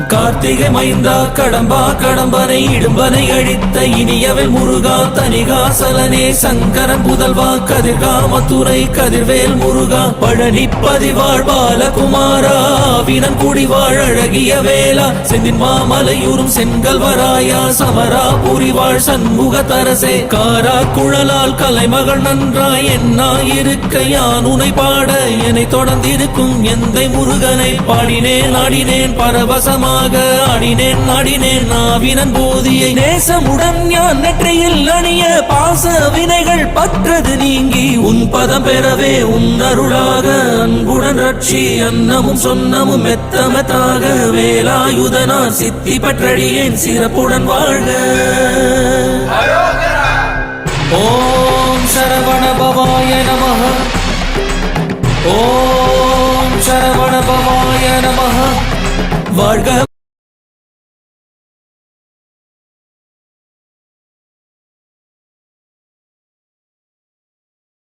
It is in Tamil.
கார்த்திகை மைந்தா கடம்பா கடம்பனை இடும்பனை அழித்த இனியவன் முருகா தனிகாசலனே சங்கரன் புதல்வா கதிர்கா மதுரை கதிர்வேல் முருகா பழனி பதிவாழ் பாலகுமாரா வினன் குடிவாழ் அழகிய வேளா செந்தின் மாமலையூரும் செங்கல்வராயா சமரா புரிவாழ் சண்முக தரசே காரா குழலால் கலைமகள் நன்றாய் என்னாயிருக்க யான் உனை பாட என்னை தொடர்ந்திருக்கும் எந்தை முருகனை பாடினேன் ஆடினேன் பரவசமாக ஆடினேன் நாடினேன் நாவினன் போதியை நேசமுடன் ஞான் நெற்றியில் அணிய பாச வினைகள் பற்றது நீங்கி உன் பதம் பெறவே உன் அருளாக அன்புடன் ரட்சி அன்னமும் சொன்னமும் மெத்தமத்தாக வேலாயுதனார் சித்தி பற்றடியேன் சிறப்புடன் வாழ்க. ஓம் சரவண பவாய நமஹ. ஓம் சரவண பவாய நமஹ. வாழ்க.